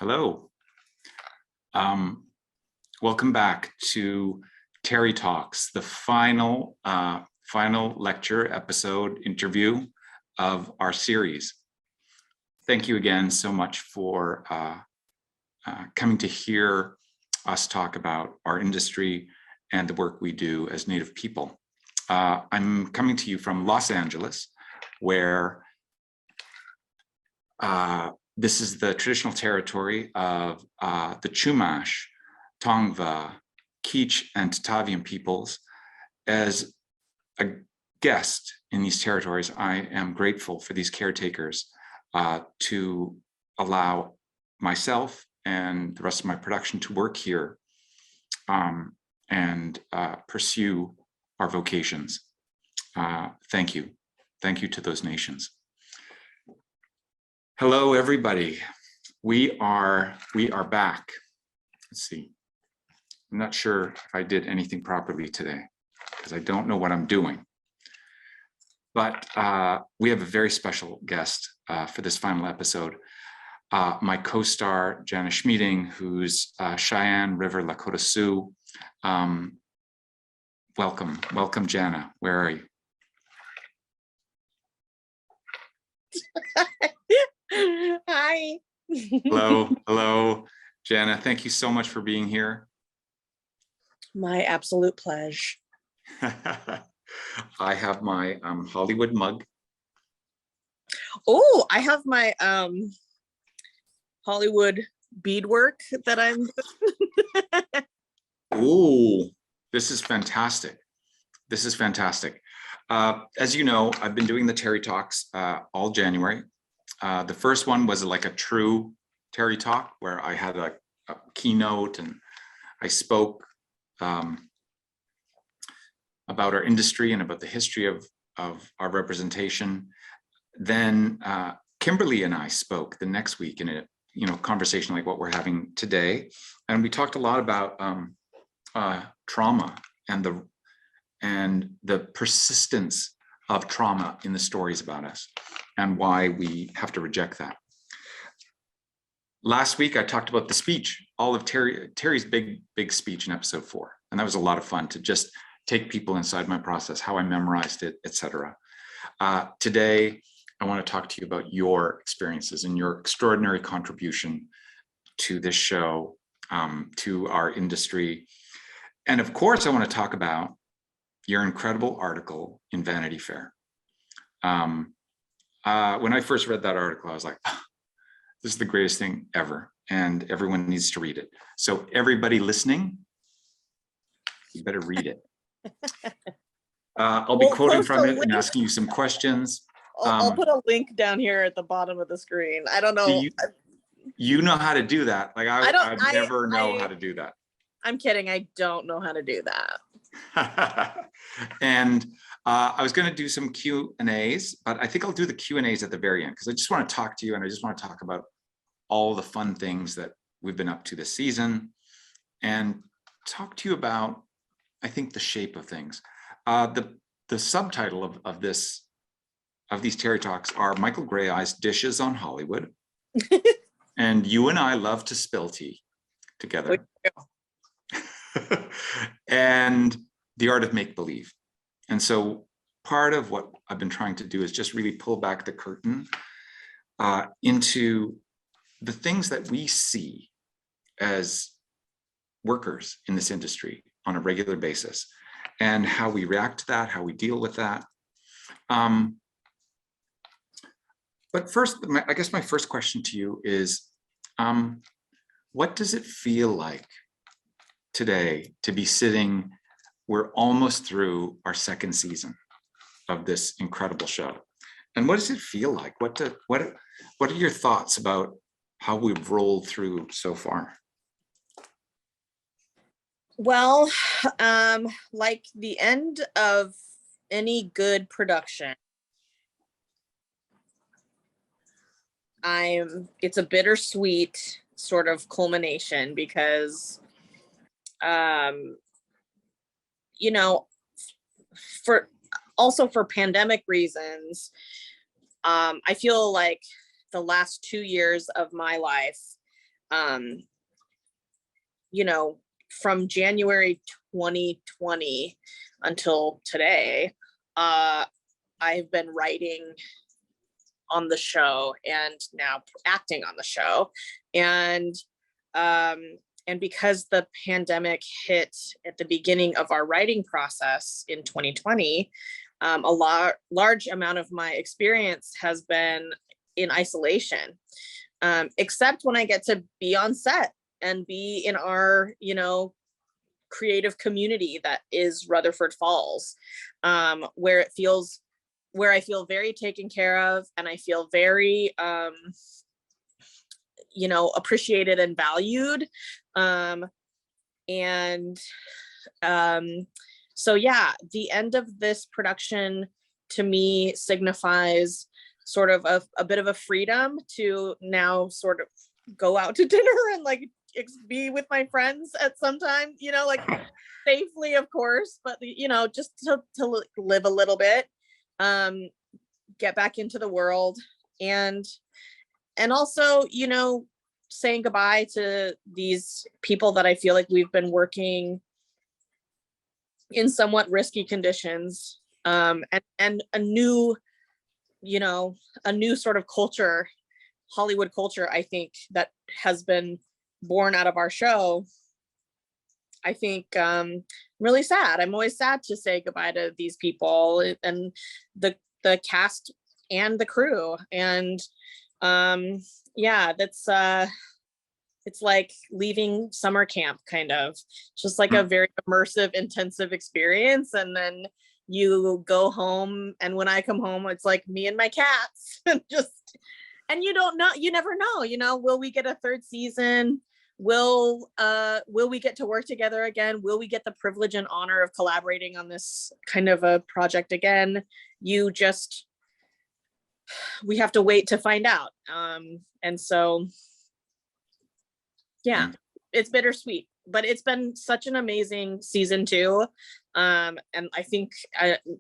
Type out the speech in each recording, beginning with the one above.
Hello. Welcome back to Terry Talks, the final lecture episode interview of our series. Thank you again so much for coming to hear us talk about our industry and the work we do as Native people. I'm coming to you from Los Angeles, where this is the traditional territory of the Chumash, Tongva, Kizh, and Tataviam peoples. As a guest in these territories, I am grateful for these caretakers to allow myself and the rest of my production to work here and pursue our vocations. Thank you. Thank you to those nations. Hello, everybody. We are back. Let's see. I'm not sure if I did anything properly today because I don't know what I'm doing. But we have a very special guest for this final episode. My co-star, Jana Schmieding, who's Cheyenne River Lakota Sioux. Welcome, Jana. Where are you? Hi. Hello, Jana. Thank you so much for being here. My absolute pleasure. I have my Hollywood mug. Oh, I have my Hollywood beadwork that I'm. Oh, this is fantastic. This is fantastic. As you know, I've been doing the Terry Talks all January. The first one was like a true Terry Talk where I had a keynote and I spoke about our industry and about the history of our representation. Then Kimberly and I spoke the next week in a conversation like what we're having today, and we talked a lot about trauma and the persistence of trauma in the stories about us and why we have to reject that. Last week, I talked about the speech, all of Terry's big speech in episode 4. And that was a lot of fun to just take people inside my process, how I memorized it, etc. Today, I want to talk to you about your experiences and your extraordinary contribution to this show, to our industry. And of course, I want to talk about your incredible article in Vanity Fair. When I first read that article, I was like, this is the greatest thing ever, and everyone needs to read it. So everybody listening, you better read it. I'll be quoting from it and asking you some questions. I'll put a link down here at the bottom of the screen. I don't know. You know how to do that. Like I never know how to do that. I'm kidding. I don't know how to do that. And I was going to do some Q&As, but I think I'll do the Q&As at the very end because I just want to talk to you and I just want to talk about all the fun things that we've been up to this season and talk to you about, I think, the shape of things. The subtitle of these Terry Talks are Michael Greyeyes Dishes on Hollywood. And you and I love to spill tea together. And the art of make-believe. And so part of what I've been trying to do is just really pull back the curtain into the things that we see as workers in this industry on a regular basis and how we react to that, how we deal with that. But first, I guess my first question to you is, what does it feel like today to be sitting? We're almost through our second season of this incredible show. And what does it feel like? What are your thoughts about how we've rolled through so far? Well, like the end of any good production, it's a bittersweet sort of culmination because for pandemic reasons, I feel like the last 2 years of my life you know, from January 2020 until today, I've been writing on the show and now acting on the show. And because the pandemic hit at the beginning of our writing process in 2020, large amount of my experience has been in isolation, except when I get to be on set and be in our, you know, creative community that is Rutherford Falls, where I feel very taken care of, and I feel very, you know, appreciated and valued. So yeah, the end of this production to me signifies sort of a bit of a freedom to now sort of go out to dinner and like be with my friends at some time, you know, like safely, of course, but you know, just to live a little bit, get back into the world, and also, you know, saying goodbye to these people that I feel like we've been working in somewhat risky conditions, and a new, you know, a new sort of culture, Hollywood culture, I think, that has been born out of our show. I think really sad. I'm always sad to say goodbye to these people and the cast and the crew. And yeah, that's it's like leaving summer camp, kind of. It's just like a very immersive, intensive experience. And then you go home, and when I come home, it's like me and my cats. And you don't know, you never know, you know, will we get a third season? Will we get to work together again? Will we get the privilege and honor of collaborating on this kind of a project again? We have to wait to find out. And so, yeah, it's bittersweet, but it's been such an amazing season 2. And I think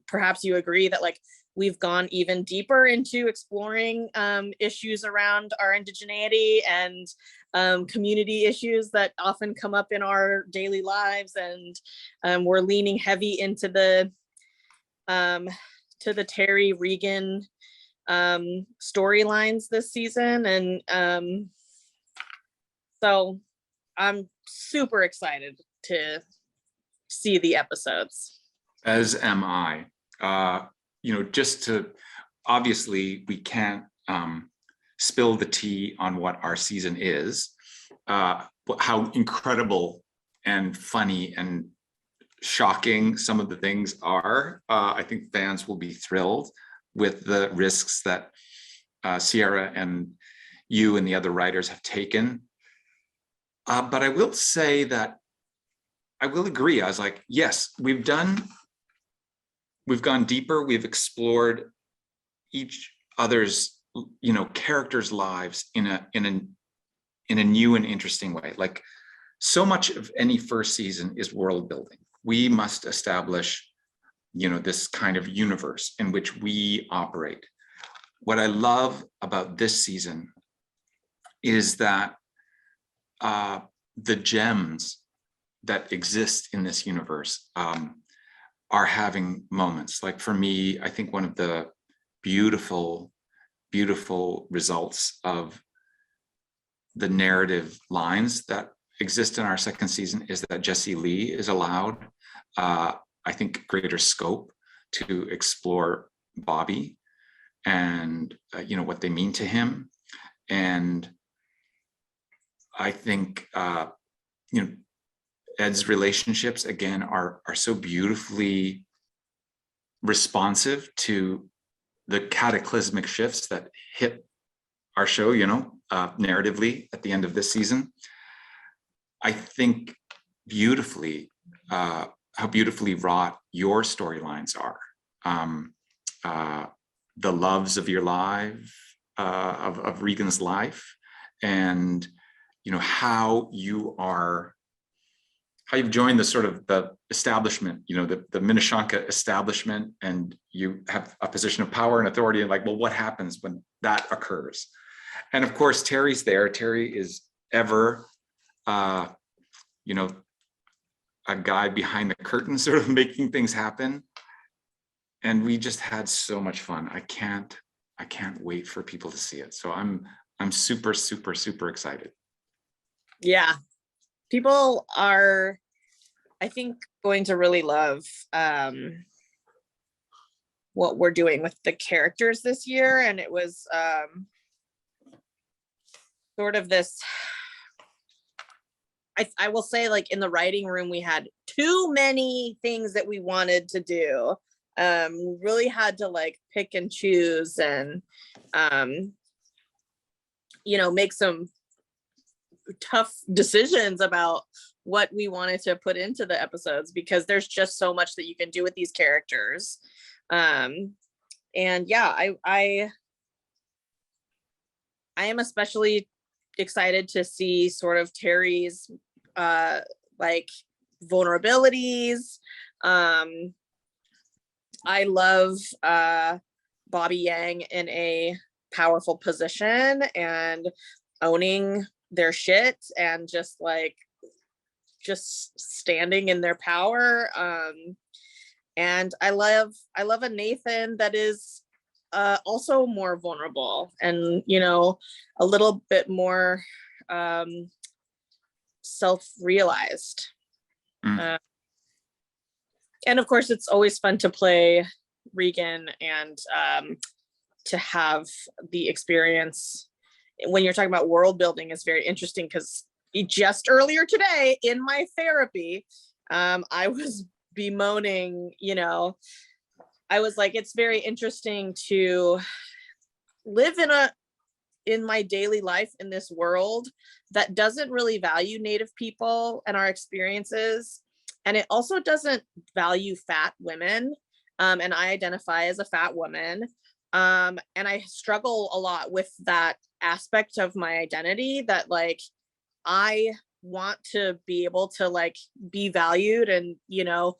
perhaps you agree that like we've gone even deeper into exploring issues around our indigeneity and community issues that often come up in our daily lives. And we're leaning heavy into the Terry Reagan storylines this season. And so I'm super excited to see the episodes. As am I. You know, just to, obviously we can't spill the tea on what our season is, how incredible and funny and shocking some of the things are. I think fans will be thrilled with the risks that Sierra and you and the other writers have taken. But I will say that I will agree. I was like, yes, we've gone deeper. We've explored each other's, you know, characters' lives in a new and interesting way. Like, so much of any first season is world building. We must establish, you know, this kind of universe in which we operate. What I love about this season is that the gems that exist in this universe are having moments. Like for me, I think one of the beautiful, beautiful results of the narrative lines that exist in our second season is that Jesse Lee is allowed, I think, greater scope to explore Bobby and you know, what they mean to him. And I think you know, Ed's relationships again are so beautifully responsive to the cataclysmic shifts that hit our show, you know, narratively at the end of this season. I think beautifully, how beautifully wrought your storylines are. The loves of your life, of Regan's life, and you know, how you've joined the sort of the establishment, you know, the Minneshanka establishment, and you have a position of power and authority, and like, well, what happens when that occurs? And of course, Terry's there. Terry is ever, you know, a guy behind the curtain sort of making things happen. And we just had so much fun. I can't wait for people to see it. So I'm super, super, super excited. Yeah. People are, I think, going to really love what we're doing with the characters this year. And it was sort of this, I will say, like, in the writing room, we had too many things that we wanted to do. We really had to like pick and choose and you know, make some tough decisions about what we wanted to put into the episodes, because there's just so much that you can do with these characters. And yeah, I am especially excited to see sort of Terry's like vulnerabilities. I love Bobby Yang in a powerful position and owning their shit and just standing in their power. And I love a Nathan that is also more vulnerable and, you know, a little bit more self-realized. And of course, it's always fun to play Reagan and to have the experience. When you're talking about world building, is very interesting because just earlier today in my therapy, I was bemoaning, you know, I was like, it's very interesting to live in my daily life in this world that doesn't really value Native people and our experiences. And it also doesn't value fat women. And I identify as a fat woman. And I struggle a lot with that aspect of my identity, that like, I want to be able to like be valued and, you know,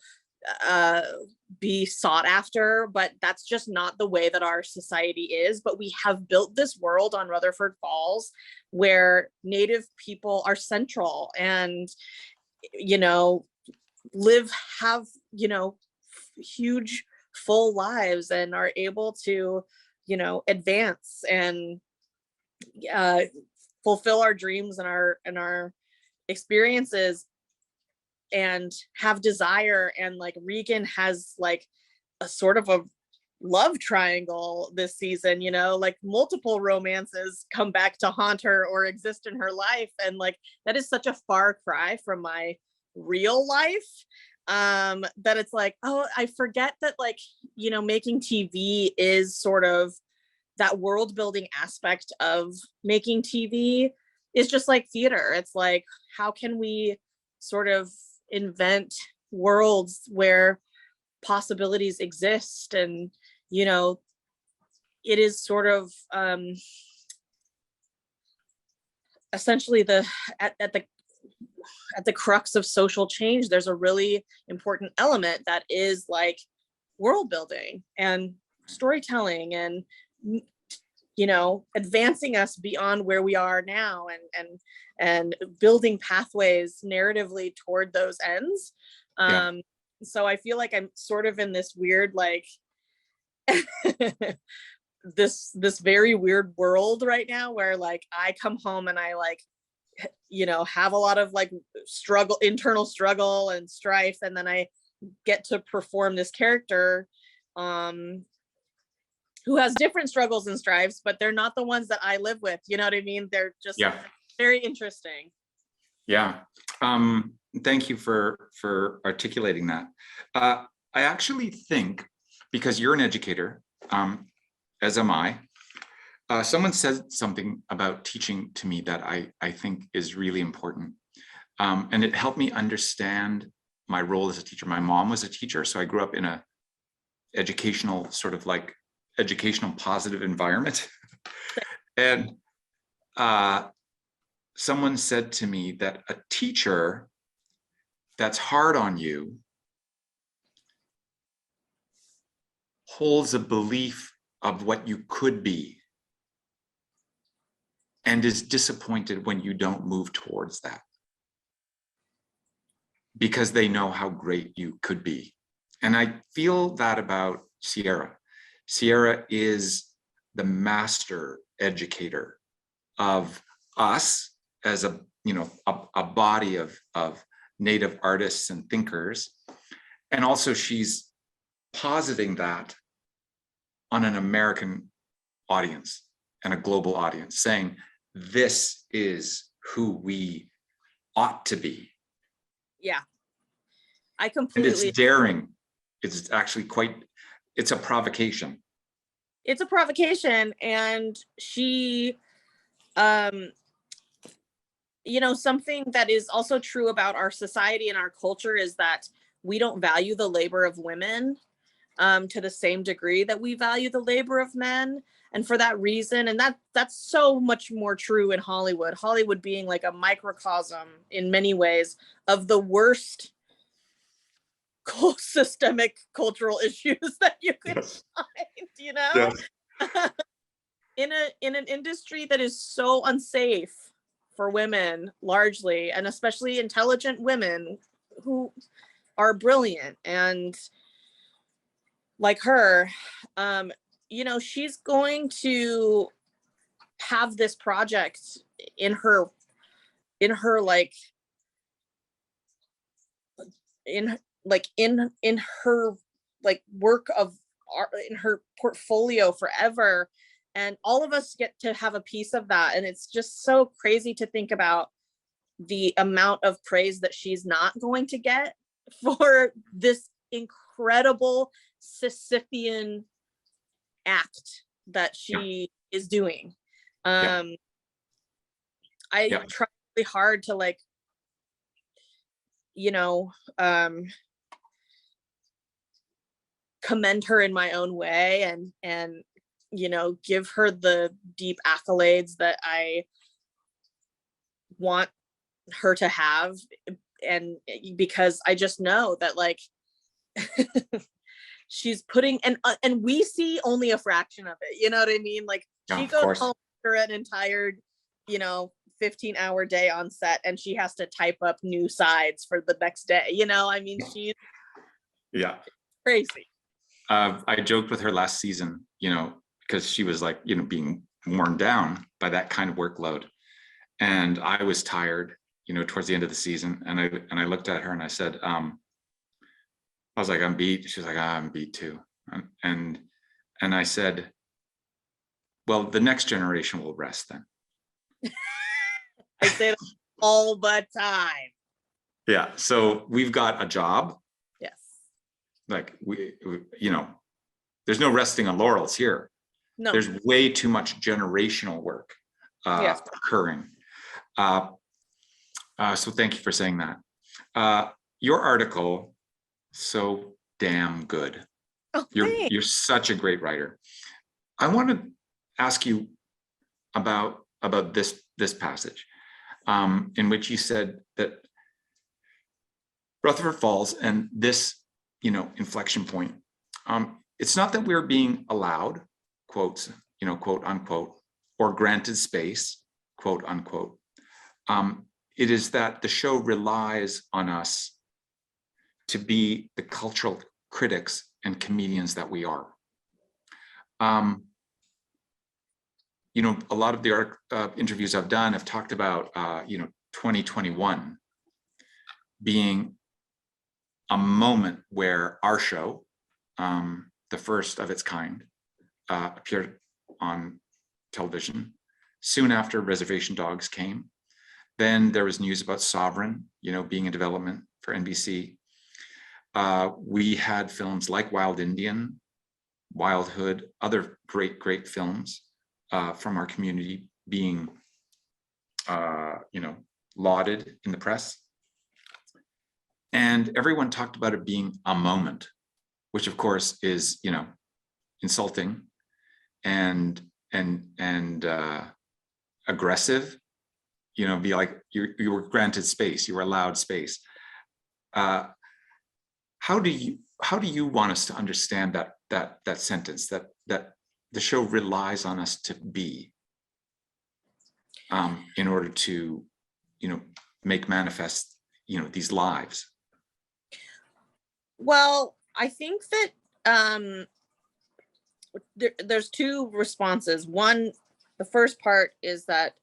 be sought after, but that's just not the way that our society is. But we have built this world on Rutherford Falls where Native people are central and, you know, have, you know, huge full lives and are able to, you know, advance and fulfill our dreams and our experiences and have desire. And like Reagan has like a sort of a love triangle this season, you know, like multiple romances come back to haunt her or exist in her life. And like, that is such a far cry from my real life, that it's like, oh, I forget that, like, you know, making TV is sort of that world building aspect of making TV is just like theater. It's like, how can we sort of invent worlds where possibilities exist? And, you know, it is sort of essentially at the crux of social change. There's a really important element that is like world building and storytelling and, you know, advancing us beyond where we are now and building pathways narratively toward those ends. Yeah. So I feel like I'm sort of in this weird, like, this very weird world right now where like I come home and I like, you know, have a lot of like internal struggle and strife, and then I get to perform this character who has different struggles and strifes, but they're not the ones that I live with. You know what I mean? They're just very interesting. Yeah. Thank you for articulating that. I actually think, because you're an educator, as am I, someone said something about teaching to me that I think is really important. And it helped me understand my role as a teacher. My mom was a teacher, so I grew up in a educational sort of like educational positive environment. And someone said to me that a teacher that's hard on you holds a belief of what you could be. and is disappointed when you don't move towards that, because they know how great you could be. And I feel that about Sierra. Sierra is the master educator of us as a, you know, a body of Native artists and thinkers. And also she's positing that on an American audience and a global audience, saying, this is who we ought to be. Yeah, I And completely. it's daring. It's actually quite, it's a provocation. It's a provocation, and she, you know, something that is also true about our society and our culture is that we don't value the labor of women to the same degree that we value the labor of men. And for that reason, and that's so much more true in Hollywood, Hollywood being like a microcosm in many ways of the worst systemic cultural issues that you could Yes. find, you know? Yes. In an industry that is so unsafe for women largely, and especially intelligent women who are brilliant and like her, you know, she's going to have this project in her like in her like work of art, in her portfolio forever, and all of us get to have a piece of that. And it's just so crazy to think about the amount of praise that she's not going to get for this incredible Sisyphean act that she is doing. I try really hard to, like, you know, commend her in my own way, and you know, give her the deep accolades that I want her to have. And because I just know that, like, she's putting, and we see only a fraction of it, you know what I mean? Like, she goes home after an entire, you know, 15-hour day on set, and she has to type up new sides for the next day, you know? I mean, she's crazy. I joked with her last season, you know, because she was, like, you know, being worn down by that kind of workload. And I was tired, you know, towards the end of the season. And I looked at her and I said, I was like, I'm beat. She was like, I'm beat too. And I said, well, the next generation will rest then. I say that all the time. Yeah. So we've got a job. Yes. Like, we you know, there's no resting on laurels here. No. There's way too much generational work occurring. So thank you for saying that. Your article, so damn good. Oh, you're such a great writer. I want to ask you about this passage, in which you said that Rutherford Falls and this, you know, inflection point. It's not that we're being allowed, quotes, you know, quote unquote, or granted space, quote unquote. It is that the show relies on us to be the cultural critics and comedians that we are. You know, a lot of the interviews I've done have talked about, you know, 2021 being a moment where our show, the first of its kind, appeared on television. Soon after, Reservation Dogs came. Then there was news about Sovereign, you know, being in development for NBC. We had films like Wild Indian, Wildhood, other great films from our community being, you know, lauded in the press. And everyone talked about it being a moment, which of course is, you know, insulting and aggressive. You know, be like, you were granted space, you were allowed space. How do you want us to understand that sentence, that the show relies on us to be? in order to, make manifest, these lives? Well, I think that there's two responses. One, the first part is that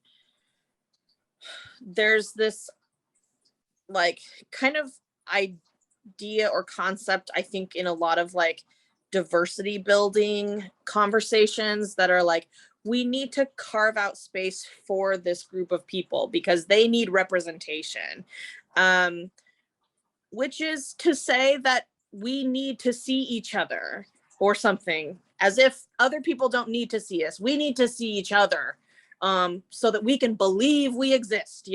there's this like kind of idea or concept, I think, in a lot of like diversity building conversations that are like, we need to carve out space for this group of people because they need representation. Which is to say that we need to see each other or something, as if other people don't need to see us. We need to see each other so that we can believe we exist,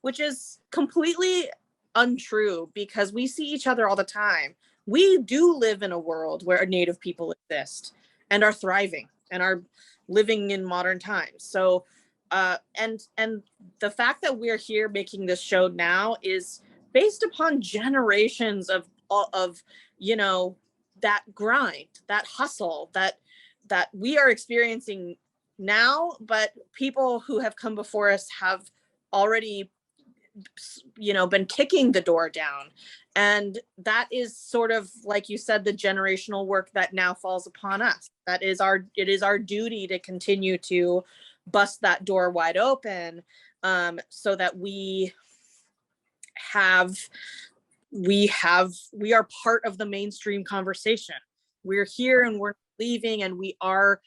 which is completely untrue because we see each other all the time. We do live in a world where Native people exist and are thriving and are living in modern times. So, and the fact that we're here making this show now is based upon generations of that grind, that hustle that we are experiencing now, but people who have come before us have already been kicking the door down. And that is sort of, like you said, the generational work that now falls upon us. It is our duty to continue to bust that door wide open, so that we are part of the mainstream conversation. We're here and we're leaving, and we are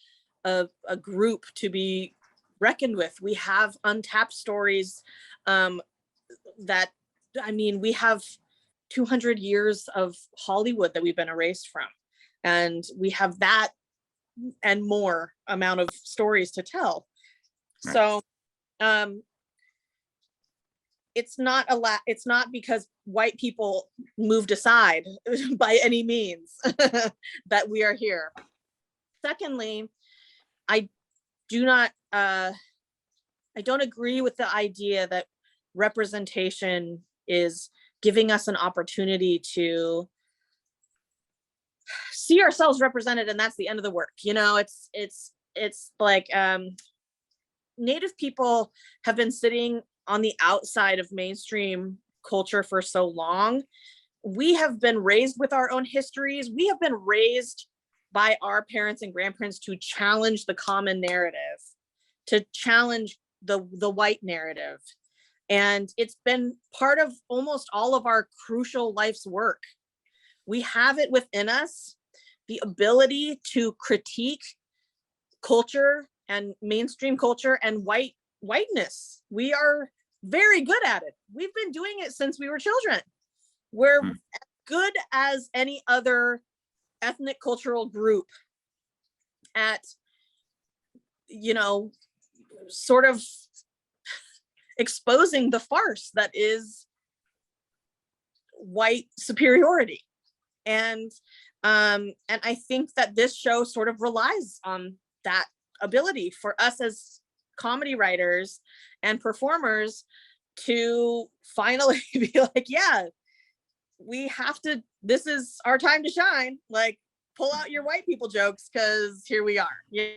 a group to be reckoned with. We have untapped stories we have 200 years of Hollywood that we've been erased from, and we have that and more amount of stories to tell. Right. So it's not because white people moved aside by any means that we are here. Secondly, I don't agree with the idea that representation is giving us an opportunity to see ourselves represented and that's the end of the work. It's like Native people have been sitting on the outside of mainstream culture for so long. We have been raised with our own histories. We have been raised by our parents and grandparents to challenge the common narrative, to challenge the white narrative. And it's been part of almost all of our crucial life's work. We have it within us, the ability to critique culture and mainstream culture and whiteness. We are very good at it. We've been doing it since we were children. We're as good as any other ethnic cultural group at, sort of exposing the farce that is white superiority. And I think that this show sort of relies on that ability for us as comedy writers and performers to finally be like, yeah, we have to, this is our time to shine. Like, pull out your white people jokes because here we are. Yeah.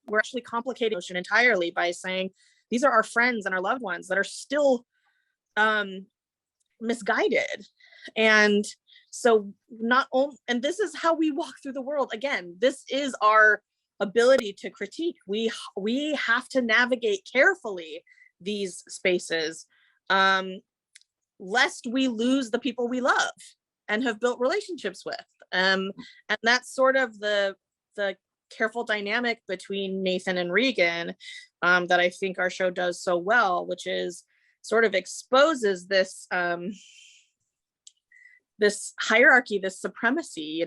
We're actually complicating emotion entirely by saying these are our friends and our loved ones that are still misguided. And so and this is how we walk through the world. Again, this is our ability to critique. We have to navigate carefully these spaces, lest we lose the people we love and have built relationships with. And that's sort of the careful dynamic between Nathan and Reagan that I think our show does so well, which is sort of exposes this this hierarchy, this supremacy,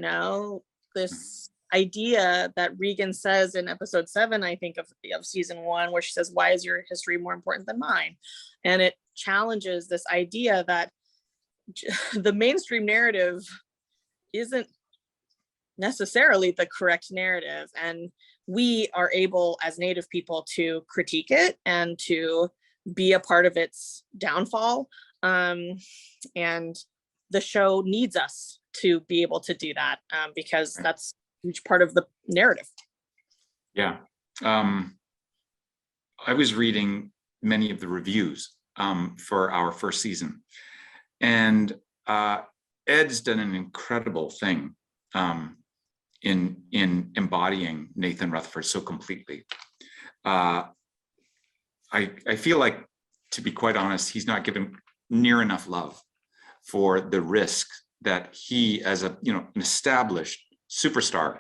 this idea that Reagan says in episode 7, I think, of season 1, where she says, "Why is your history more important than mine?" And it challenges this idea that the mainstream narrative isn't necessarily the correct narrative, and we are able as Native people to critique it and to be a part of its downfall. And the show needs us to be able to do that, because that's a huge part of the narrative. Yeah. I was reading many of the reviews for our first season, and Ed's done an incredible thing in embodying Nathan Rutherford so completely. I feel like, to be quite honest, he's not given near enough love for the risk that he, as an established superstar,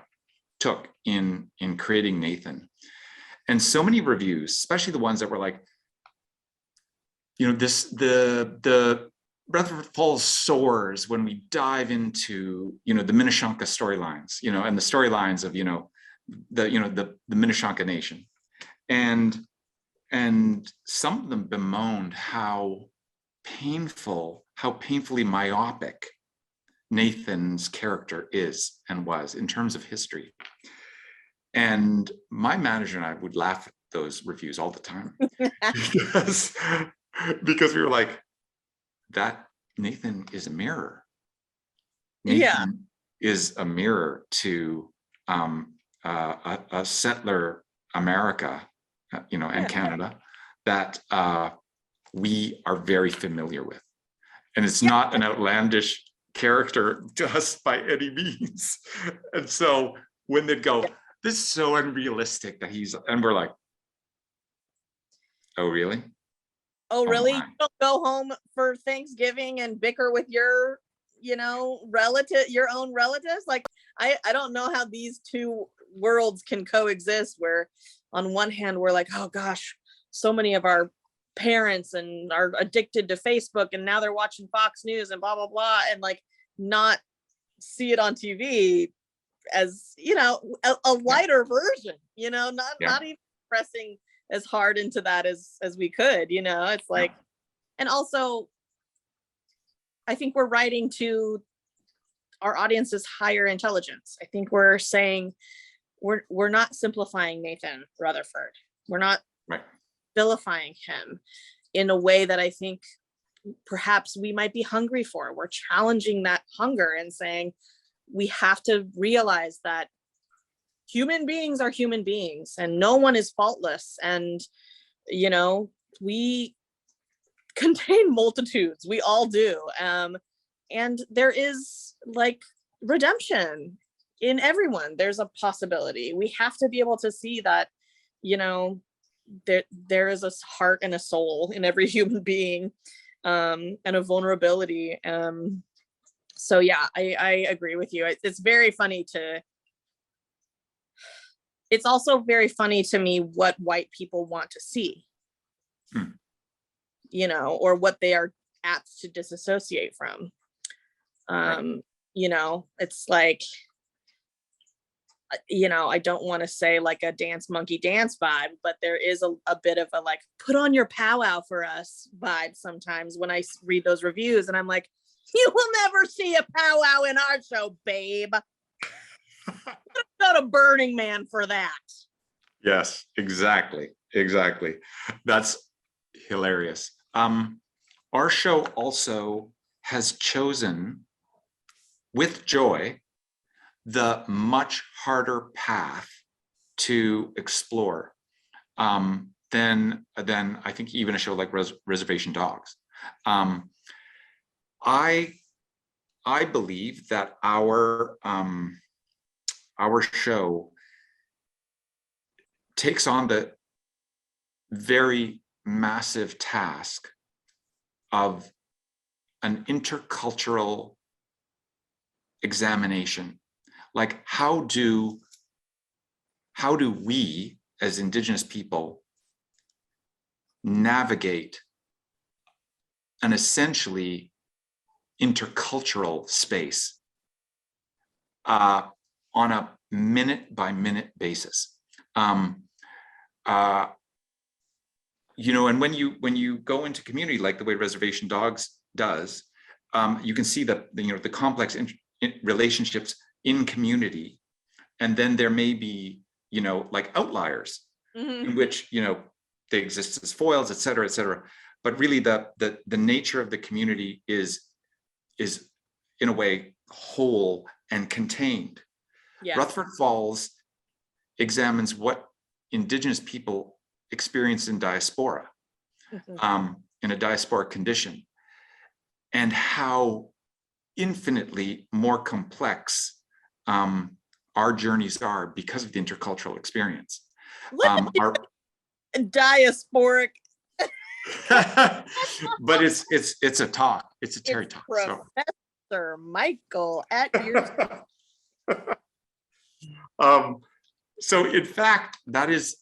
took in creating Nathan. And so many reviews, especially the ones that were like, the Rutherford Falls soars when we dive into, the Minneshanka storylines, and the storylines of, the Minneshanka Nation. And some of them bemoaned how painfully myopic Nathan's character is and was in terms of history. And my manager and I would laugh at those reviews all the time because we were like, that Nathan is a mirror. Nathan is a mirror to a settler America, and Canada that we are very familiar with. And it's not an outlandish character to us by any means. And so when they'd go, this is so unrealistic that and we're like, oh, really? Oh, really? You don't go home for Thanksgiving and bicker with your, your own relatives? Like, I don't know how these two worlds can coexist, where on one hand, we're like, oh gosh, so many of our parents and are addicted to Facebook, and now they're watching Fox News and blah, blah, blah, and like not see it on TV as, a lighter version, not even pressing as hard into that as we could, it's like, and also I think we're writing to our audience's higher intelligence. I think we're saying we're not simplifying Nathan Rutherford. We're not vilifying him in a way that I think perhaps we might be hungry for. We're challenging that hunger and saying we have to realize that human beings are human beings and no one is faultless. And, we contain multitudes. We all do. And there is like redemption in everyone. There's a possibility. We have to be able to see that, there is a heart and a soul in every human being, and a vulnerability. So yeah, I agree with you. It's very funny it's also very funny to me what white people want to see, or what they are apt to disassociate from. It's like, I don't want to say like a dance monkey dance vibe, but there is a bit of a like, put on your powwow for us vibe sometimes when I read those reviews, and I'm like, you will never see a powwow in our show, babe. Go to Burning Man for that. Yes, exactly. That's hilarious. Our show also has chosen, with joy, the much harder path to explore than I think even a show like Reservation Dogs. I believe that our show takes on the very massive task of an intercultural examination. Like, how do we as Indigenous people navigate an essentially intercultural space on a minute by minute basis? And when you go into community like the way Reservation Dogs does, you can see the complex relationships in community, and then there may be like outliers in which they exist as foils, et cetera, et cetera. But really the nature of the community is in a way whole and contained. Yeah. Rutherford Falls examines what Indigenous people experience in diaspora, in a diasporic condition, and how infinitely more complex our journeys are because of the intercultural experience. Our Diasporic. but it's a talk. It's a Terry talk. Professor Michael at your so in fact, that is,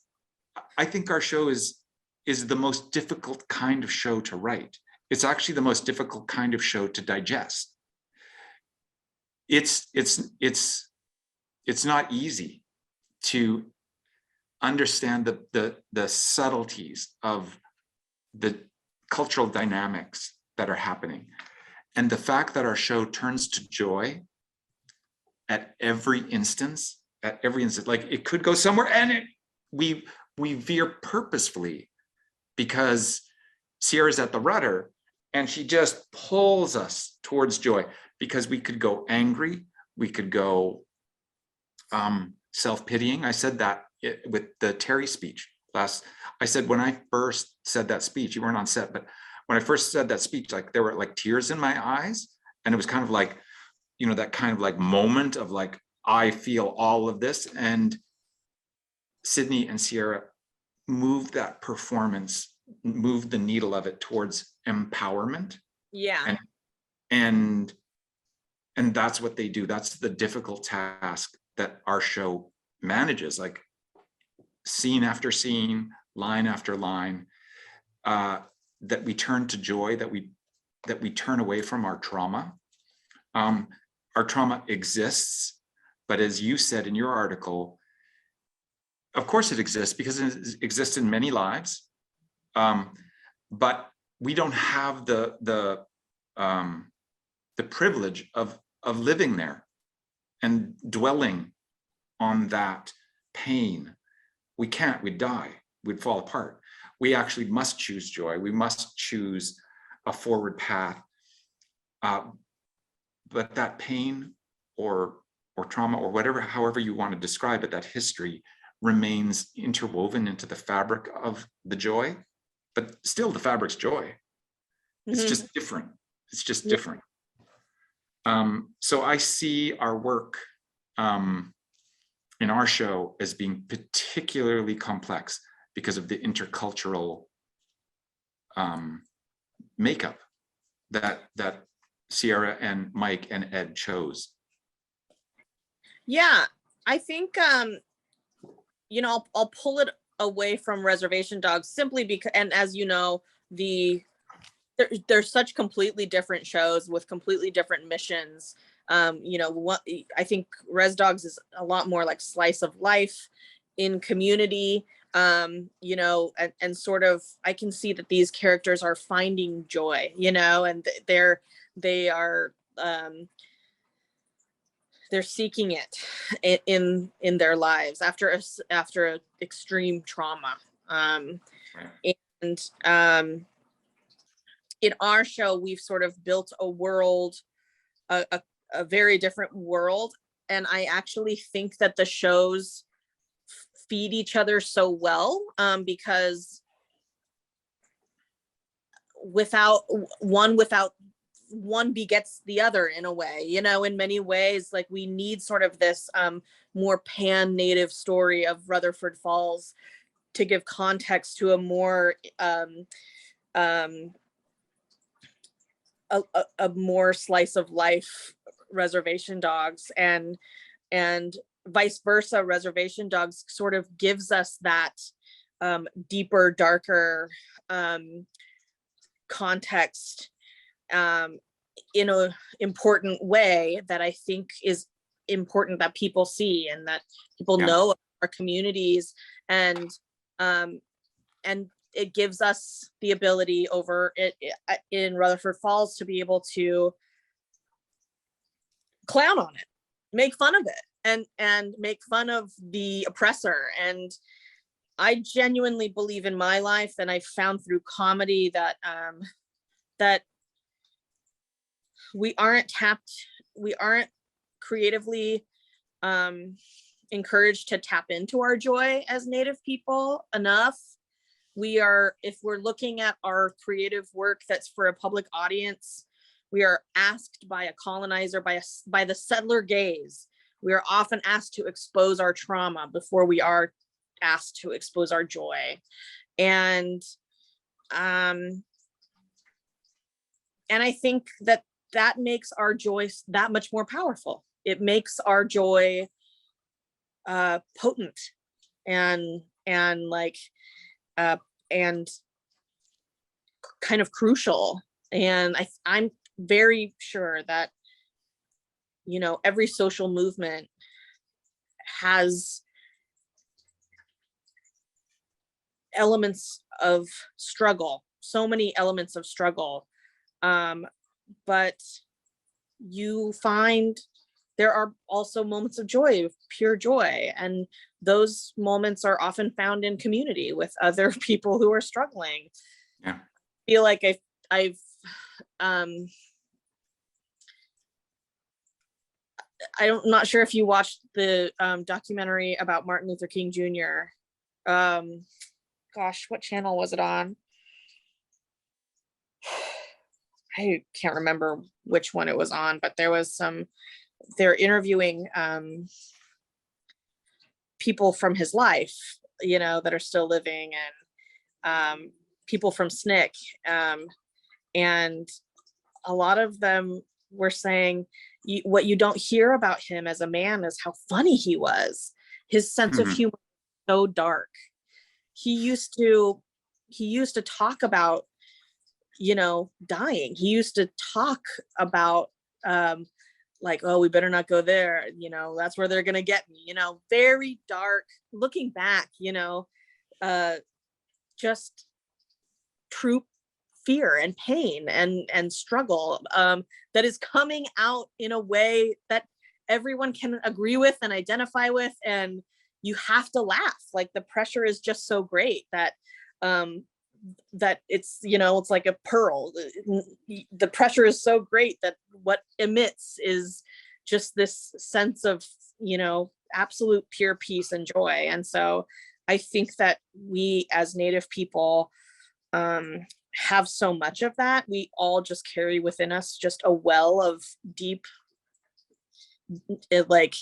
I think our show is the most difficult kind of show to write. It's actually the most difficult kind of show to digest. It's not easy to understand the subtleties of the cultural dynamics that are happening. And the fact that our show turns to joy at every instance, like it could go somewhere, and we veer purposefully because Sierra's at the rudder and she just pulls us towards joy, because we could go angry, we could go self-pitying. I said that with the Terry speech I said, when I first said that speech, you weren't on set, but when I first said that speech, like there were like tears in my eyes, and it was kind of like, you know, that kind of like moment of like, I feel all of this. And Sydney and Sierra moved that performance, moved the needle of it towards empowerment. Yeah. And that's what they do. That's the difficult task that our show manages, like scene after scene, line after line, that we turn to joy, that we turn away from our trauma. Our trauma exists, but as you said in your article, of course it exists because it exists in many lives, but we don't have the privilege of living there and dwelling on that pain. We can't, we'd die, we'd fall apart. We actually must choose joy. We must choose a forward path. But that pain or trauma or whatever, however you want to describe it, that history remains interwoven into the fabric of the joy, but still the fabric's joy. It's just different. It's just different. So I see our work in our show as being particularly complex because of the intercultural makeup that Sierra and Mike and Ed chose. Yeah, I think you know, I'll pull it away from Reservation Dogs simply because, and as you know, they're such completely different shows with completely different missions. You know, I think Res Dogs is a lot more like slice of life in community, you know, and sort of, I can see that these characters are finding joy, you know, and they're seeking it in their lives after extreme trauma. And in our show, we've sort of built a world, a very different world. And I actually think that the shows feed each other so well, because without one begets the other in a way, you know, in many ways. Like we need sort of this more pan-native story of Rutherford Falls to give context to a more a more slice of life Reservation Dogs, and vice versa. Reservation Dogs sort of gives us that deeper, darker context in a important way that I think is important that people see and that people know of our communities, and it gives us the ability over it in Rutherford Falls to be able to clown on it, make fun of it, and make fun of the oppressor, and I genuinely believe in my life, and I found through comedy that that we aren't creatively encouraged to tap into our joy as Native people enough. If we're looking at our creative work that's for a public audience, we are asked by a colonizer, by the settler gaze. We are often asked to expose our trauma before we are asked to expose our joy. And I think that makes our joy that much more powerful. It makes our joy potent and like and kind of crucial. And I'm very sure that, you know, every social movement has elements of struggle, so many elements of struggle. But you find there are also moments of joy, pure joy. And those moments are often found in community with other people who are struggling. Yeah. I feel like I'm not sure if you watched the documentary about Martin Luther King Jr. Gosh, what channel was it on? I can't remember which one it was on, but they're interviewing people from his life, you know, that are still living, and people from SNCC. And a lot of them were saying, what you don't hear about him as a man is how funny he was. His sense of humor was so dark. He used to talk about, you know, dying. He used to talk about like, oh, we better not go there, you know, that's where they're gonna get me, you know, very dark. Looking back, you know, just true fear and pain and struggle that is coming out in a way that everyone can agree with and identify with. And you have to laugh. Like, the pressure is just so great that that it's, you know, it's like a pearl. The pressure is so great that what emits is just this sense of, you know, absolute pure peace and joy. And so I think that we as Native people have so much of that. We all just carry within us just a well of deep, like,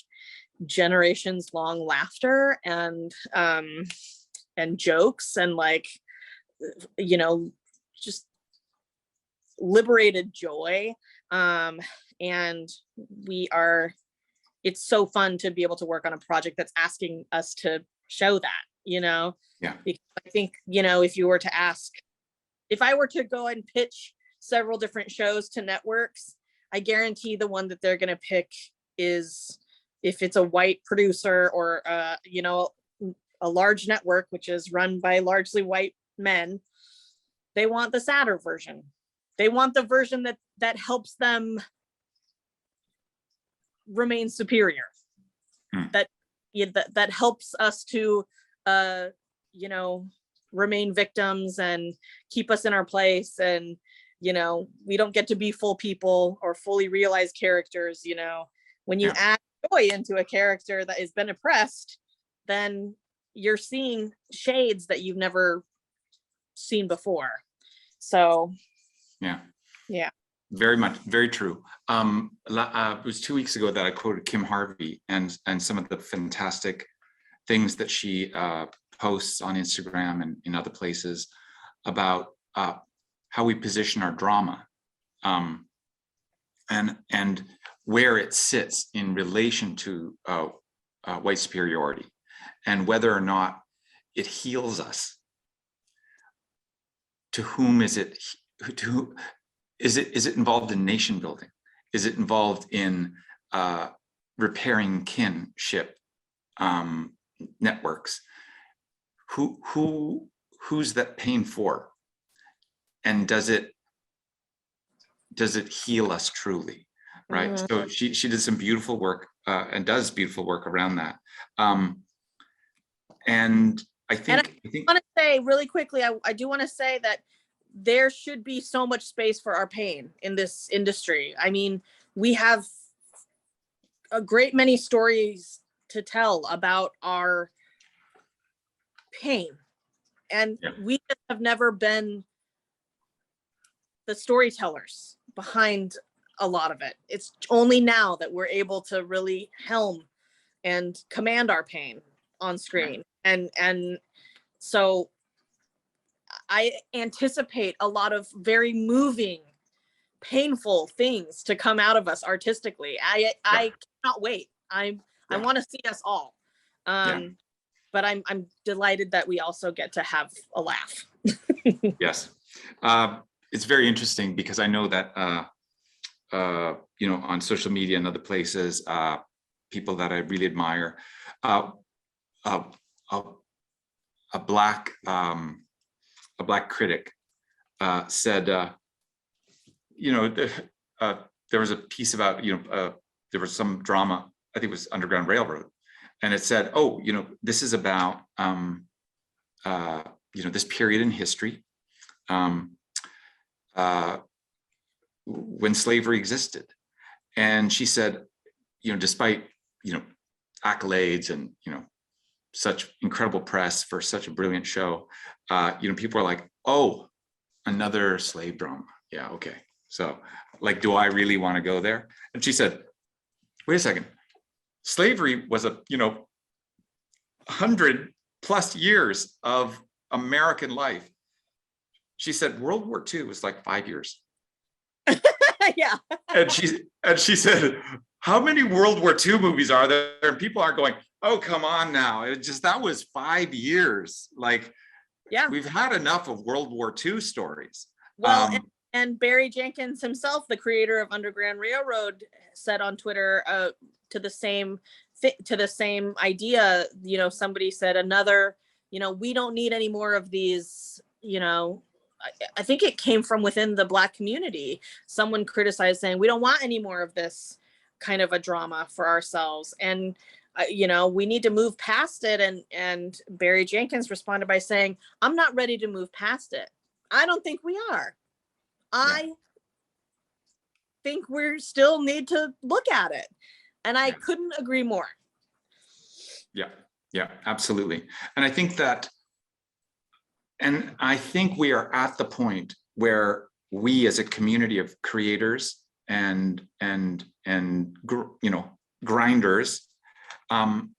generations long laughter and jokes and, like, you know, just liberated joy. And it's so fun to be able to work on a project that's asking us to show that, you know. Yeah. Because I think, you know, if I were to go and pitch several different shows to networks, I guarantee the one that they're going to pick is, if it's a white producer or you know, a large network which is run by largely white men, they want the sadder version. They want the version that helps them remain superior. That helps us to you know, remain victims and keep us in our place. And, you know, we don't get to be full people or fully realized characters. You know, when you add joy into a character that has been oppressed, then you're seeing shades that you've never seen before. So yeah, very much, very true. It was 2 weeks ago that I quoted Kim Harvey and some of the fantastic things that she posts on Instagram and in other places about how we position our drama and where it sits in relation to white superiority, and whether or not it heals us. To whom is it? Is it involved in nation building? Is it involved in repairing kinship networks? Who's that pain for? And does it heal us truly? Right. So she did some beautiful work and does beautiful work around that. And I And think, I think, want to say really quickly, I do want to say that there should be so much space for our pain in this industry. I mean, we have a great many stories to tell about our pain, and yeah, we have never been the storytellers behind a lot of it. It's only now that we're able to really helm and command our pain on screen. And so I anticipate a lot of very moving, painful things to come out of us artistically. yeah, I cannot wait. I yeah, want to see us all. yeah, But I'm delighted that we also get to have a laugh. yes. It's very interesting because I know that, you know, on social media and other places, people that I really admire, uh, uh, a black critic said, you know, there was a piece about, you know, there was some drama, I think it was Underground Railroad, and it said, oh, you know, this is about, you know, this period in history when slavery existed. And she said, you know, despite, you know, accolades and, you know, such incredible press for such a brilliant show, you know, people are like, oh, another slave drama. Yeah, okay. So, like, do I really want to go there? And she said, wait a second. Slavery was a, you know, 100+ years of American life. She said World War II was like 5 years. Yeah. And she said, how many World War II movies are there? And people aren't going, oh, come on now. It just, that was 5 years. Like, Yeah. we've had enough of World War II stories. Well, and Barry Jenkins himself, the creator of Underground Railroad, said on Twitter to the same idea. You know, somebody said another, you know, we don't need any more of these, you know, I think it came from within the Black community. Someone criticized saying, we don't want any more of this kind of a drama for ourselves. And, you know, we need to move past it. And Barry Jenkins responded by saying, I'm not ready to move past it. I don't think we are. I think we still need to look at it. And I couldn't agree more. Yeah, yeah, absolutely. And I think that, and I think we are at the point where we as a community of creators and you know, grinders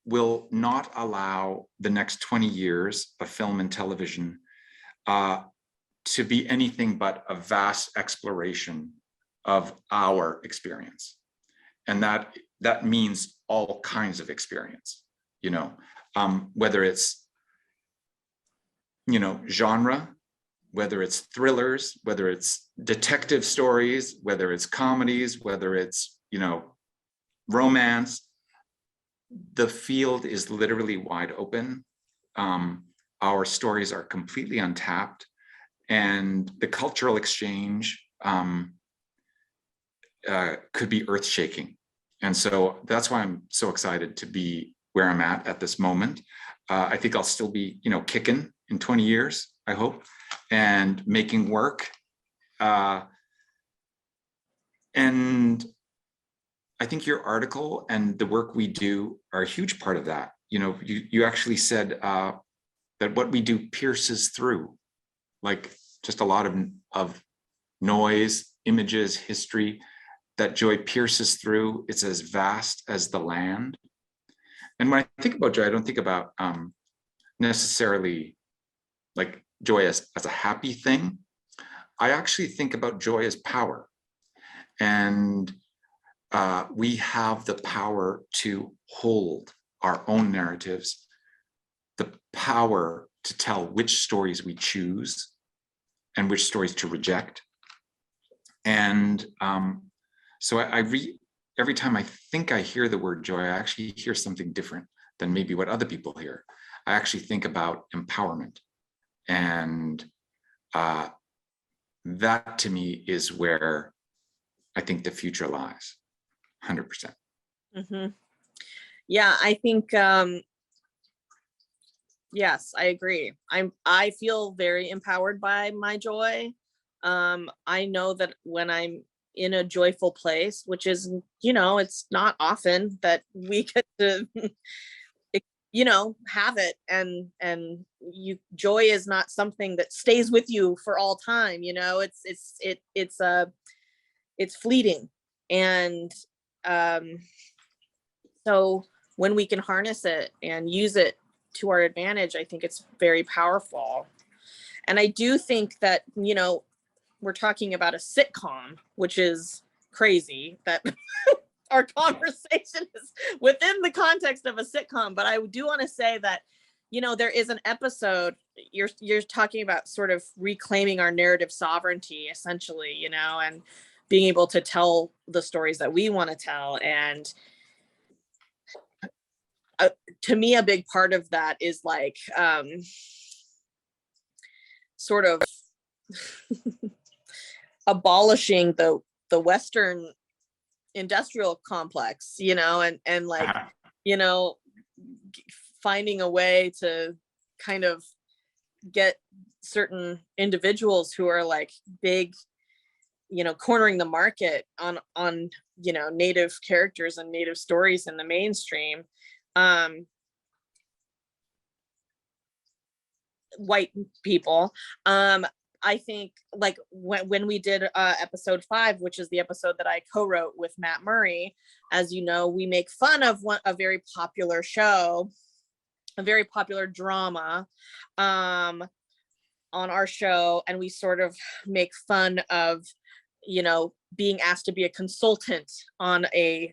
will not allow the next 20 years of film and television to be anything but a vast exploration of our experience. And that means all kinds of experience, you know, whether it's, you know, genre, whether it's thrillers, whether it's detective stories, whether it's comedies, whether it's, you know, romance. The field is literally wide open. Our stories are completely untapped, and the cultural exchange could be earth-shaking. And so that's why I'm so excited to be where I'm at this moment. I think I'll still be, you know, kicking in 20 years, I hope, and making work. And I think your article and the work we do are a huge part of that. You know, you actually said that what we do pierces through, like just a lot of noise, images, history, that joy pierces through. It's as vast as the land. And when I think about joy, I don't think about necessarily like joy as a happy thing. I actually think about joy as power. And we have the power to hold our own narratives, the power to tell which stories we choose and which stories to reject. And so every time I think I hear the word joy, I actually hear something different than maybe what other people hear. I actually think about empowerment. And that to me is where I think the future lies, 100%. Mm-hmm. Yeah, I think Yes, I agree. I feel very empowered by my joy. I know that when I'm in a joyful place, which is, it's not often that we get to, have it, and joy is not something that stays with you for all time. It's fleeting. And so when we can harness it and use it to our advantage, I think it's very powerful. And I do think that, we're talking about a sitcom, which is crazy that our conversation is within the context of a sitcom. But I do want to say that, there is an episode, you're talking about sort of reclaiming our narrative sovereignty, essentially, and being able to tell the stories that we want to tell. And to me, a big part of that is like sort of abolishing the Western industrial complex, and like, finding a way to kind of get certain individuals who are like big, cornering the market on native characters and native stories in the mainstream. White people. I think like when we did episode 5, which is the episode that I co-wrote with Matt Murray, as you know, we make fun of a very popular show, a very popular drama on our show, and we sort of make fun of, being asked to be a consultant on a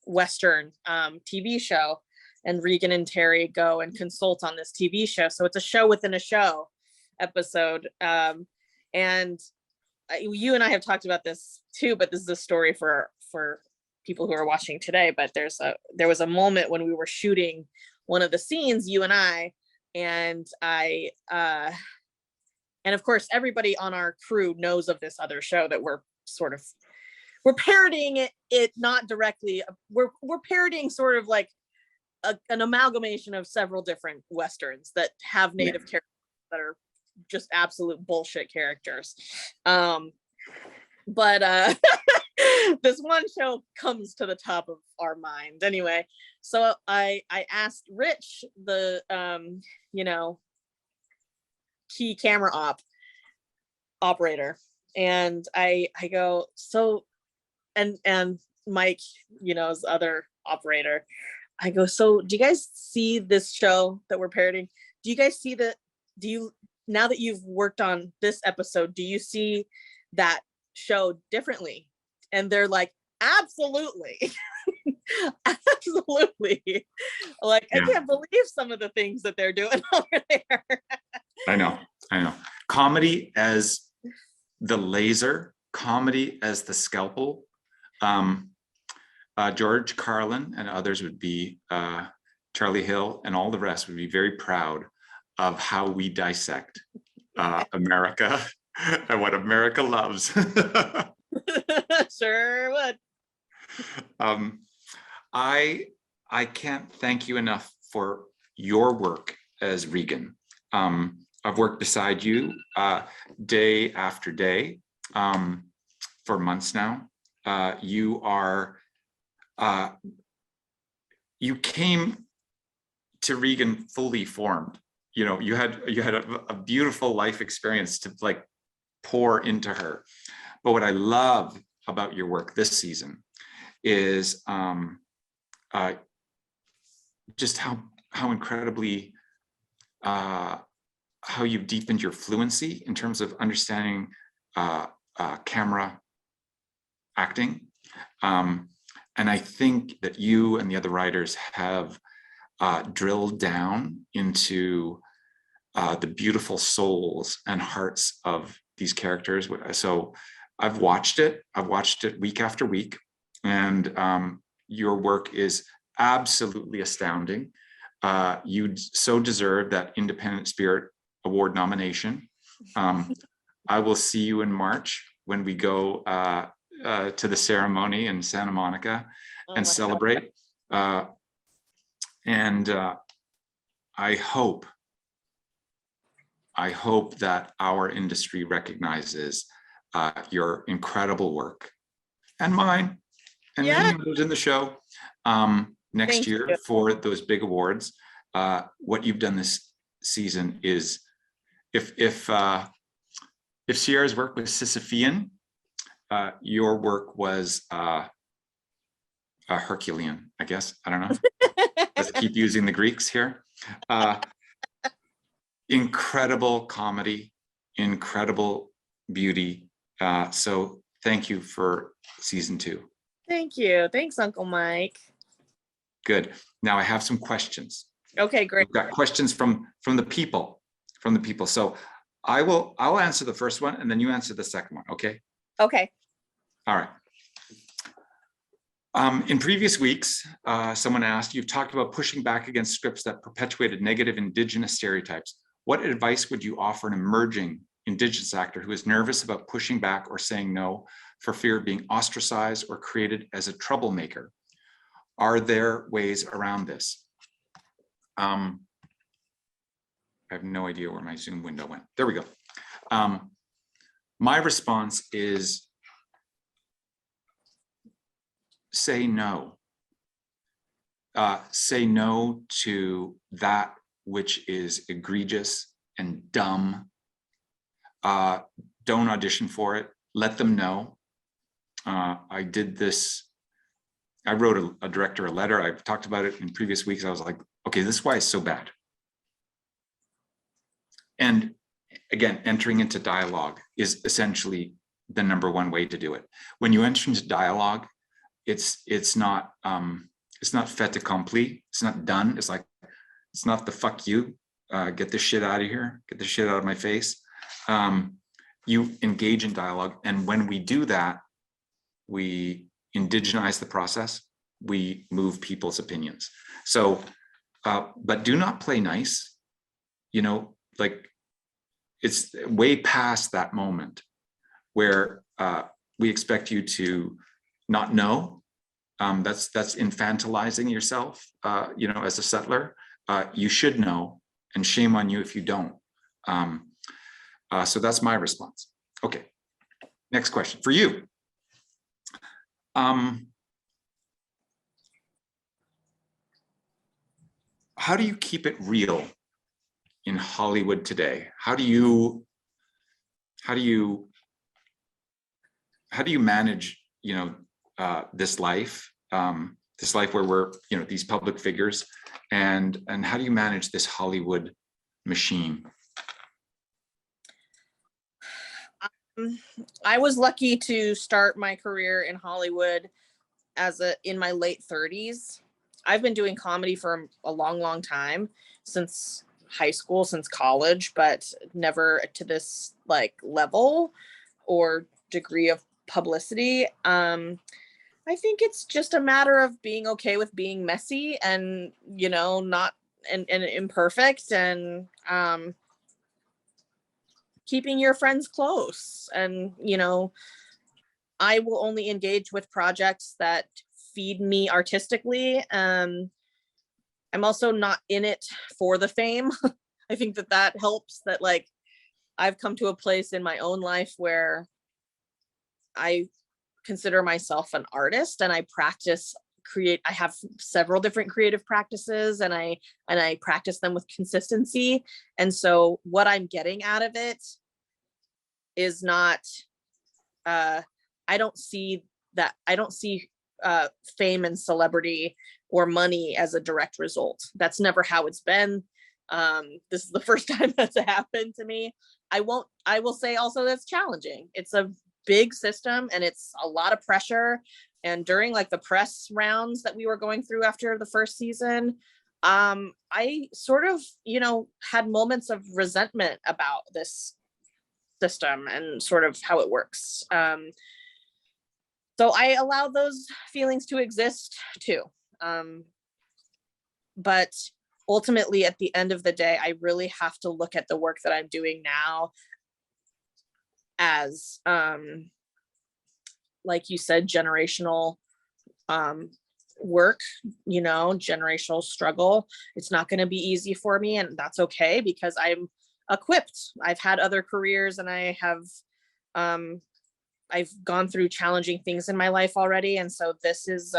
Western TV show, and Reagan and Terry go and consult on this TV show. So it's a show within a show episode. And you and I have talked about this too, but this is a story for people who are watching today. But there was a moment when we were shooting one of the scenes, you and I, and of course everybody on our crew knows of this other show that we're parodying it not directly. We're parodying sort of like an amalgamation of several different Westerns that have native characters that are just absolute bullshit characters. But this one show comes to the top of our mind anyway. So I asked Rich, the key camera operator, and I go, so and Mike, his other operator, I go, so do you guys see this show that we're parodying? Do you guys see now that you've worked on this episode, do you see that show differently? And they're like, absolutely. Absolutely. Like, I can't believe some of the things that they're doing over there. I know. Comedy as the laser, comedy as the scalpel. George Carlin and others would be, Charlie Hill and all the rest would be very proud of how we dissect America and what America loves. Sure would. I can't thank you enough for your work as Reagan. I've worked beside you day after day for months now. You came to Reagan fully formed. You had a beautiful life experience to like pour into her. But what I love about your work this season is just how incredibly how you've deepened your fluency in terms of understanding camera acting. And I think that you and the other writers have drilled down into the beautiful souls and hearts of these characters. So I've watched it week after week, and your work is absolutely astounding. You so deserve that Independent Spirit Award nomination. I will see you in March when we go to the ceremony in Santa Monica and celebrate. And I hope I hope that our industry recognizes your incredible work and mine and Yeah. many others in the show next Thank year you. for those big awards. What you've done this season is, if Sierra's work was Sisyphean, your work was Herculean, I guess. I don't know. Let's keep using the Greeks here. Incredible comedy, incredible beauty. So thank you for season 2. Thank you. Thanks, Uncle Mike. Good. Now I have some questions. Okay, great. We've got questions from the people, So I'll answer the first one and then you answer the second one. Okay. Okay. All right. In previous weeks, someone asked, you've talked about pushing back against scripts that perpetuated negative Indigenous stereotypes. What advice would you offer an emerging Indigenous actor who is nervous about pushing back or saying no for fear of being ostracized or created as a troublemaker? Are there ways around this? I have no idea where my Zoom window went. There we go. My response is say no. Say no to that which is egregious and dumb. Don't audition for it. Let them know. I did this. I wrote a director a letter. I've talked about it in previous weeks. I was like, okay, this is why it's so bad. And again, entering into dialogue is essentially the #1 way to do it. When you enter into dialogue, it's not fait accompli. It's not done. It's like, it's not the fuck you, get this shit out of here, get this shit out of my face. You engage in dialogue, and when we do that, we indigenize the process. We move people's opinions. So, but do not play nice. You know, like, it's way past that moment where we expect you to not know. That's infantilizing yourself, you know, as a settler. You should know, and shame on you if you don't. So that's my response. Okay, next question for you. How do you keep it real in Hollywood today? How do you manage, you know, this life where we're, you know, these public figures, and how do you manage this Hollywood machine? I was lucky to start my career in Hollywood in my late 30s. I've been doing comedy for a long time, since high school, since college, but never to this like level or degree of publicity. I think it's just a matter of being okay with being messy and, you know, not and imperfect, and keeping your friends close. And, you know, I will only engage with projects that feed me artistically. I'm also not in it for the fame. I think that helps, that like I've come to a place in my own life where I consider myself an artist, and I have several different creative practices, and I practice them with consistency. And so what I'm getting out of it is not, I don't see fame and celebrity or money as a direct result. That's never how it's been. This is the first time that's happened to me. I will say also that's challenging. It's a big system, and it's a lot of pressure. And during like the press rounds that we were going through after the first season, I sort of, you know, had moments of resentment about this system and sort of how it works. So I allow those feelings to exist too. But ultimately, at the end of the day, I really have to look at the work that I'm doing now as, like you said, generational work, you know, generational struggle. It's not going to be easy for me, and that's okay, because equipped. I've had other careers and I have, I've gone through challenging things in my life already. And so this is,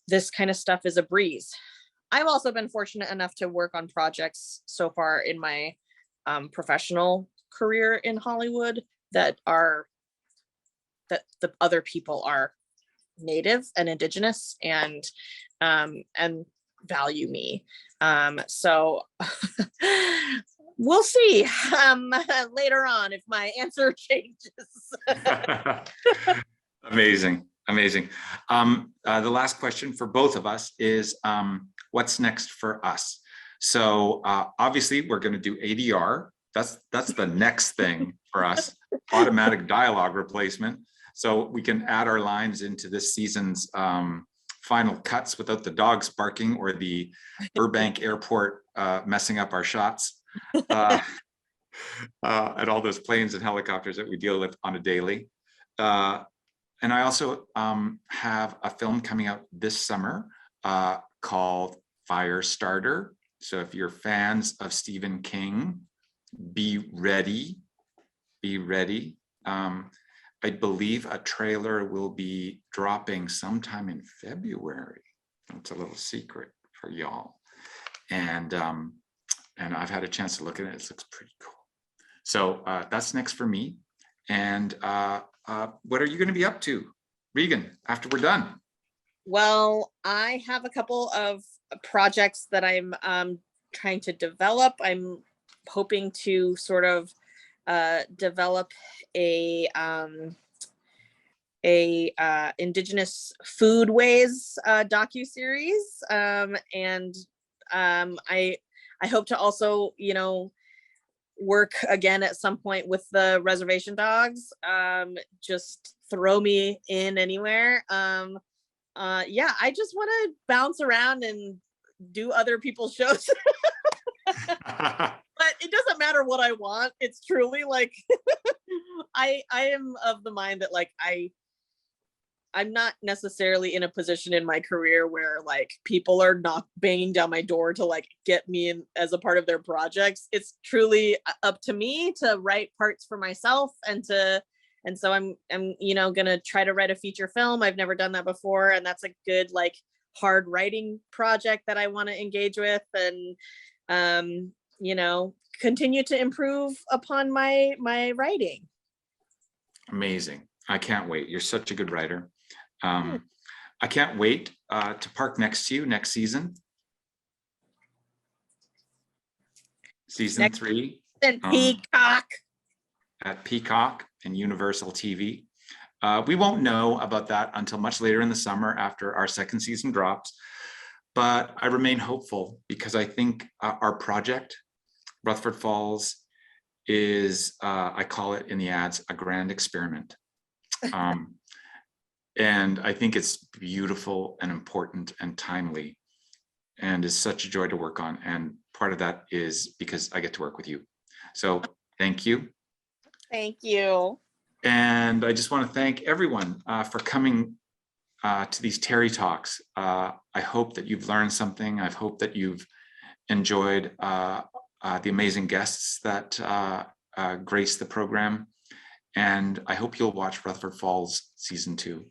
this kind of stuff is a breeze. I've also been fortunate enough to work on projects so far in my professional career in Hollywood that the other people are Native and Indigenous and value me. So we'll see later on if my answer changes. Amazing, amazing. The last question for both of us is, what's next for us? So obviously we're going to do ADR. That's the next thing for us, automatic dialogue replacement. So we can add our lines into this season's final cuts without the dogs barking or the Burbank airport messing up our shots. And all those planes and helicopters that we deal with on a daily. And I also have a film coming out this summer called Firestarter. So if you're fans of Stephen King, be ready, be ready. I believe a trailer will be dropping sometime in February. It's a little secret for y'all. And I've had a chance to look at it. It looks pretty cool. So that's next for me. And what are you going to be up to, Reagan, after we're done? Well, I have a couple of projects that I'm trying to develop. I'm hoping to sort of develop a Indigenous foodways docu-series, and I hope to also, you know, work again at some point with the reservation dogs. Just throw me in anywhere. Yeah, I just want to bounce around and do other people's shows. But it doesn't matter what I want. It's truly like I am of the mind that like I'm not necessarily in a position in my career where like people are not banging down my door to like get me in as a part of their projects. It's truly up to me to write parts for myself and so I'm you know gonna try to write a feature film. I've never done that before, and that's a good like hard writing project that I want to engage with, and you know, continue to improve upon my writing. Amazing. I can't wait. You're such a good writer. I can't wait to park next to you next season. Season 3. And Peacock. At Peacock and Universal TV. We won't know about that until much later in the summer after our second season drops. But I remain hopeful because I think our project, Rutherford Falls, is, I call it in the ads, a grand experiment. And I think it's beautiful and important and timely and is such a joy to work on. And part of that is because I get to work with you. So thank you. Thank you. And I just want to thank everyone for coming to these Terry Talks. I hope that you've learned something. I hope that you've enjoyed the amazing guests that grace the program. And I hope you'll watch Rutherford Falls season 2.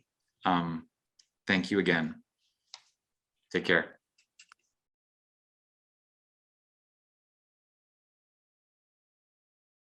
Thank you again. Take care.